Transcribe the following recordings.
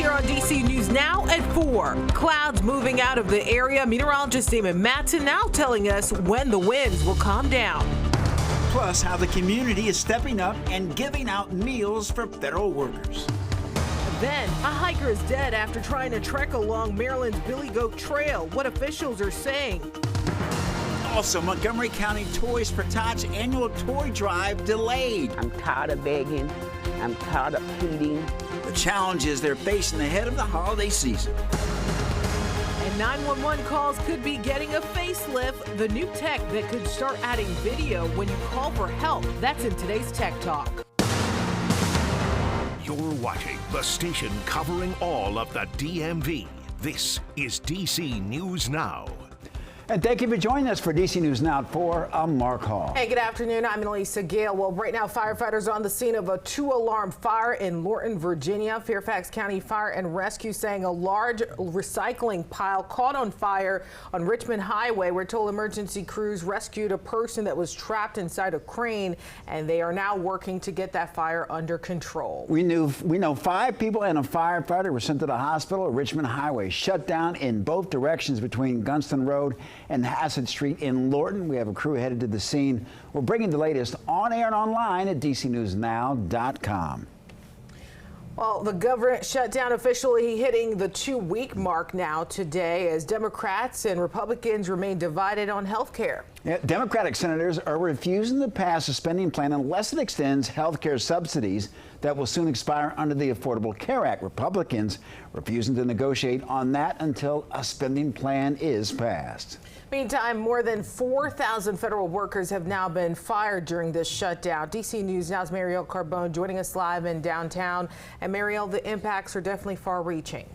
here on DC News Now at 4. Clouds moving out of the area. Meteorologist Damon Matson now telling us when the winds will calm down. Plus, how the community is stepping up and giving out meals for federal workers. Then, a hiker is dead after trying to trek along Maryland's Billy Goat Trail. What officials are saying. Also, Montgomery County Toys for Tots annual toy drive delayed. I'm tired of begging. I'm tired of pleading. The challenges they're facing ahead of the holiday season. And 911 calls could be getting a facelift. The new tech that could start adding video when you call for help. That's in today's Tech Talk. You're watching the station covering all of the DMV. This is DC News Now. And thank you for joining us for DC News Now at 4. I'm Mark Hall. Hey, good afternoon. I'm Elisa Gale. Well, right now, firefighters are on the scene of a 2-alarm fire in Lorton, Virginia. Fairfax County Fire and Rescue saying a large recycling pile caught on fire on Richmond Highway. We're told emergency crews rescued a person that was trapped inside a crane, and they are now working to get that fire under control. We know 5 people and a firefighter were sent to the hospital. Richmond Highway shut down in both directions between Gunston Road and Hassett Street in Lorton. We have a crew headed to the scene. We're bringing the latest on air and online at DCNewsNow.com. Well, the government shutdown officially hitting the 2-week mark now today as Democrats and Republicans remain divided on health care. Yeah, Democratic senators are refusing to pass a spending plan unless it extends health care subsidies that will soon expire under the Affordable Care Act. Republicans refusing to negotiate on that until a spending plan is passed. Meantime, more than 4,000 federal workers have now been fired during this shutdown. DC News Now's Marielle Carbone joining us live in downtown. And Marielle, the impacts are definitely far-reaching.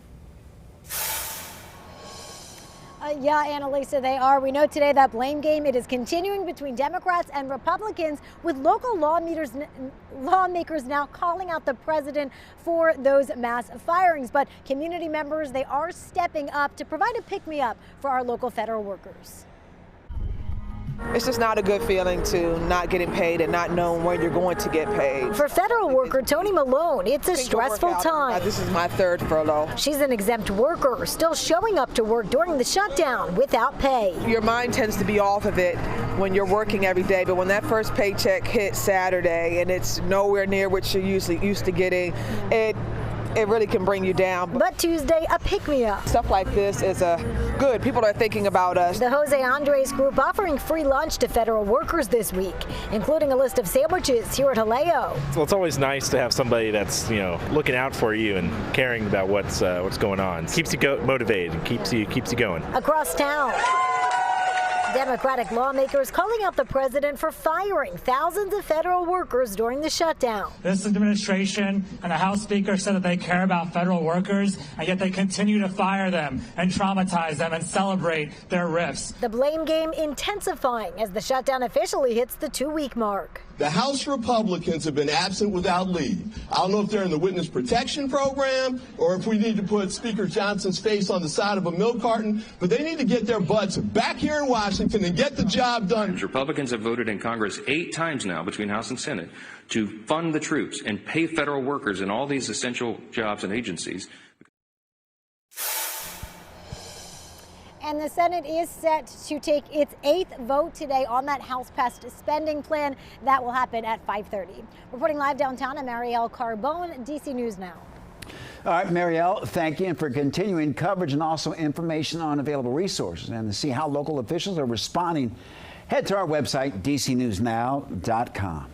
Yeah, Annalisa, they are. We know today that blame game, it is continuing between Democrats and Republicans, with local lawmakers now calling out the president for those mass firings. But community members, they are stepping up to provide a pick-me-up for our local federal workers. It's just not a good feeling to not getting paid and not knowing when you're going to get paid. For federal worker Tony Malone, it's a stressful time. This is my 3rd furlough. She's an exempt worker, still showing up to work during the shutdown without pay. Your mind tends to be off of it when you're working every day, but when that first paycheck hits Saturday and it's nowhere near what you're usually used to getting, it really can bring you down. But Tuesday, a pick-me-up. Stuff like this is good. People are thinking about us. The Jose Andres Group offering free lunch to federal workers this week, including a list of sandwiches here at Haleo. Well, it's always nice to have somebody that's, looking out for you and caring about what's going on. It keeps you motivated and keeps you going. Across town, Democratic lawmakers calling out the president for firing thousands of federal workers during the shutdown. This administration and the House Speaker said that they care about federal workers, and yet they continue to fire them and traumatize them and celebrate their rifts. The blame game intensifying as the shutdown officially hits the 2-week mark. The House Republicans have been absent without leave. I don't know if they're in the witness protection program or if we need to put Speaker Johnson's face on the side of a milk carton, but they need to get their butts back here in Washington and get the job done. Republicans have voted in Congress 8 times now between House and Senate to fund the troops and pay federal workers in all these essential jobs and agencies. And the Senate is set to take its 8th vote today on that House-passed spending plan. That will happen at 5:30. Reporting live downtown, I'm Marielle Carbone, DC News Now. All right, Marielle, thank you, and for continuing coverage and also information on available resources. And to see how local officials are responding, head to our website, DCNewsNow.com.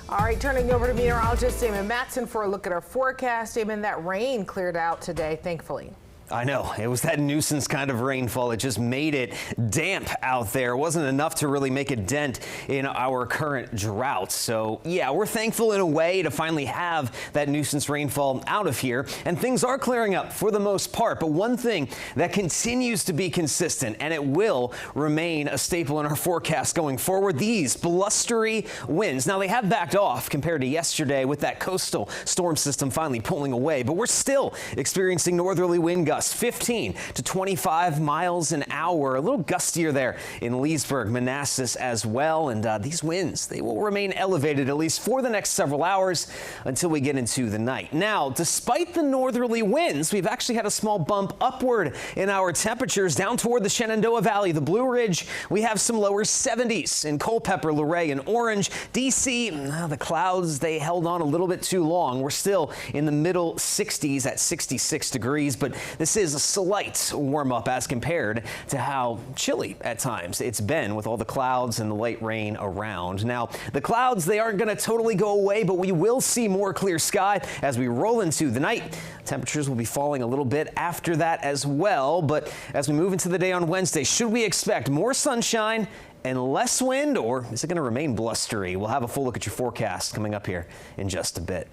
All right, turning over to meteorologist Damon Matson for a look at our forecast. Damon, that rain cleared out today, thankfully. I know. It was that nuisance kind of rainfall. It just made it damp out there. It wasn't enough to really make a dent in our current drought. So, yeah, we're thankful in a way to finally have that nuisance rainfall out of here. And things are clearing up for the most part. But one thing that continues to be consistent, and it will remain a staple in our forecast going forward, these blustery winds. Now, they have backed off compared to yesterday with that coastal storm system finally pulling away. But we're still experiencing northerly wind gusts gusts 15 to 25 miles an hour. A little gustier there in Leesburg, Manassas as well. And these winds, they will remain elevated at least for the next several hours until we get into the night. Now, despite the northerly winds, we've actually had a small bump upward in our temperatures down toward the Shenandoah Valley, the Blue Ridge. We have some lower 70s in Culpeper, Luray, and Orange. D.C., the clouds, they held on a little bit too long. We're still in the middle 60s at 66 degrees, but this is a slight warm up as compared to how chilly at times it's been with all the clouds and the light rain around. Now, the clouds, they aren't going to totally go away, but we will see more clear sky as we roll into the night. Temperatures will be falling a little bit after that as well, but as we move into the day on Wednesday, should we expect more sunshine and less wind, or is it going to remain blustery? We'll have a full look at your forecast coming up here in just a bit.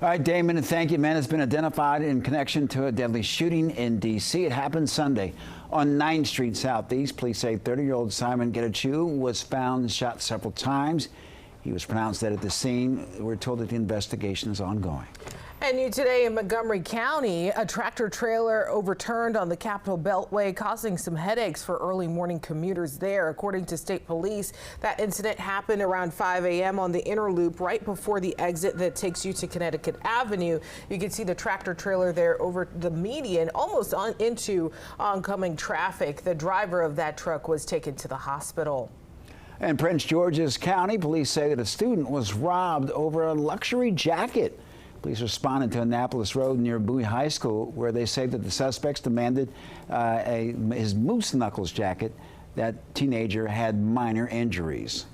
All right, Damon, and thank you. Man has been identified in connection to a deadly shooting in D.C. It happened Sunday on 9th Street Southeast. Police say 30-year-old Simon Getachew was found shot several times. He was pronounced dead at the scene. We're told that the investigation is ongoing. And new today in Montgomery County, a tractor trailer overturned on the Capitol Beltway, causing some headaches for early morning commuters there. According to state police, that incident happened around 5 a.m. on the inner loop right before the exit that takes you to Connecticut Avenue. You can see the tractor trailer there over the median, almost into oncoming traffic. The driver of that truck was taken to the hospital. In Prince George's County, police say that a student was robbed over a luxury jacket. Police responded to Annapolis Road near Bowie High School, where they say that the suspects demanded his Moose Knuckles jacket. That teenager had minor injuries.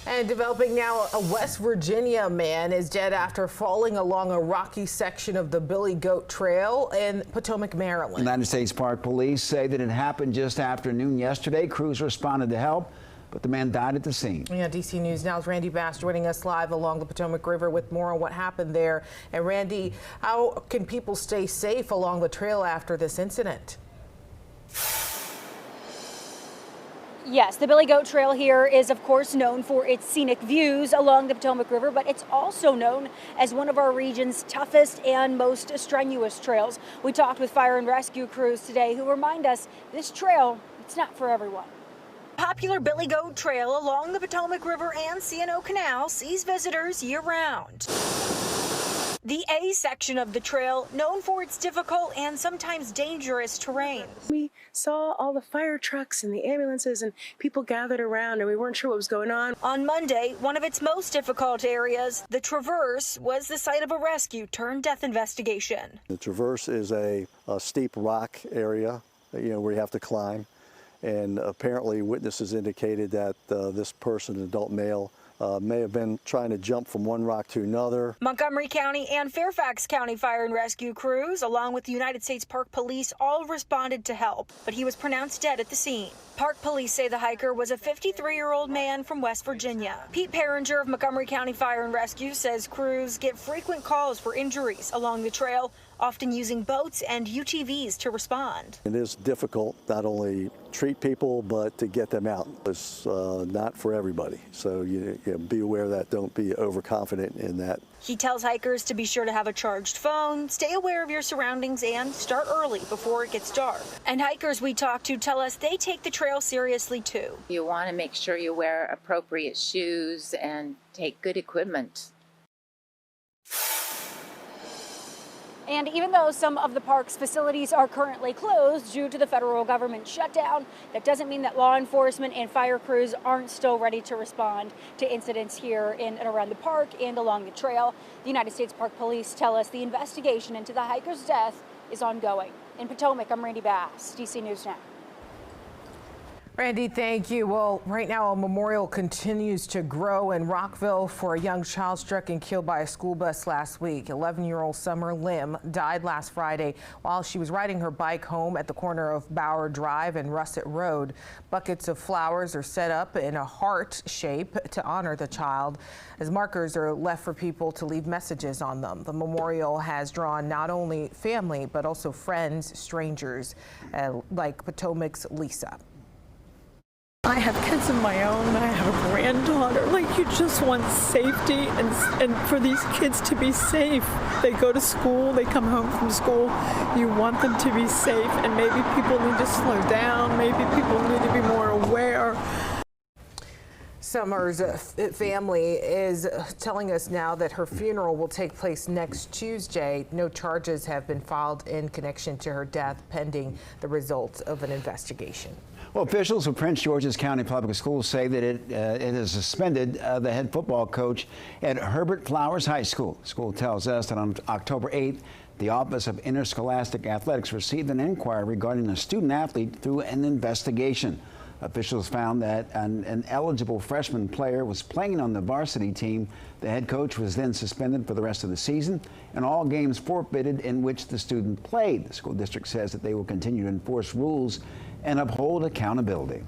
And developing now, a West Virginia man is dead after falling along a rocky section of the Billy Goat Trail in Potomac, Maryland. United States Park Police say that it happened just after noon yesterday. Crews responded to help, but the man died at the scene. Yeah, DC News Now's Randy Bass joining us live along the Potomac River with more on what happened there. And Randy, how can people stay safe along the trail after this incident? Yes, the Billy Goat Trail here is, of course, known for its scenic views along the Potomac River, but it's also known as one of our region's toughest and most strenuous trails. We talked with fire and rescue crews today who remind us this trail, it's not for everyone. Popular Billy Goat Trail along the Potomac River and C&O Canal sees visitors year-round. The A section of the trail, known for its difficult and sometimes dangerous terrain. We saw all the fire trucks and the ambulances and people gathered around, and we weren't sure what was going on. On Monday, one of its most difficult areas, the Traverse, was the site of a rescue turned death investigation. The Traverse is a steep rock area, where you have to climb. And apparently witnesses indicated that this person, an adult male, may have been trying to jump from one rock to another. Montgomery County and Fairfax County fire and rescue crews, along with the United States Park Police, all responded to help, but he was pronounced dead at the scene. Park Police say the hiker was a 53-year-old man from West Virginia. Pete Perringer of Montgomery County Fire and Rescue says crews get frequent calls for injuries along the trail, often using boats and UTVs to respond. It is difficult not only treat people, but to get them out. It's not for everybody, so you be aware of that. Don't be overconfident in that. He tells hikers to be sure to have a charged phone, stay aware of your surroundings, and start early before it gets dark. And hikers we talk to tell us they take the trail seriously too. You want to make sure you wear appropriate shoes and take good equipment. And even though some of the park's facilities are currently closed due to the federal government shutdown, that doesn't mean that law enforcement and fire crews aren't still ready to respond to incidents here in and around the park and along the trail. The United States Park Police tell us the investigation into the hiker's death is ongoing. In Potomac, I'm Randy Bass, DC News Now. Randy, thank you. Well, right now a memorial continues to grow in Rockville for a young child struck and killed by a school bus last week. 11-year-old Summer Lim died last Friday while she was riding her bike home at the corner of Bower Drive and Russet Road. Buckets of flowers are set up in a heart shape to honor the child, as markers are left for people to leave messages on them. The memorial has drawn not only family but also friends, strangers, like Potomac's Lisa. I have kids of my own. I have a granddaughter. Like, you just want safety and for these kids to be safe. They go to school, they come home from school. You want them to be safe, and maybe people need to slow down. Maybe people need to be more aware. Summer's family is telling us now that her funeral will take place next Tuesday. No charges have been filed in connection to her death, pending the results of an investigation. Well, officials of Prince George's County Public Schools say that it has suspended the head football coach at Herbert Flowers High School. The school tells us that on October 8th, the Office of Interscholastic Athletics received an inquiry regarding a student athlete through an investigation. Officials found that an eligible freshman player was playing on the varsity team. The head coach was then suspended for the rest of the season, and all games forfeited in which the student played. The school district says that they will continue to enforce rules and uphold accountability.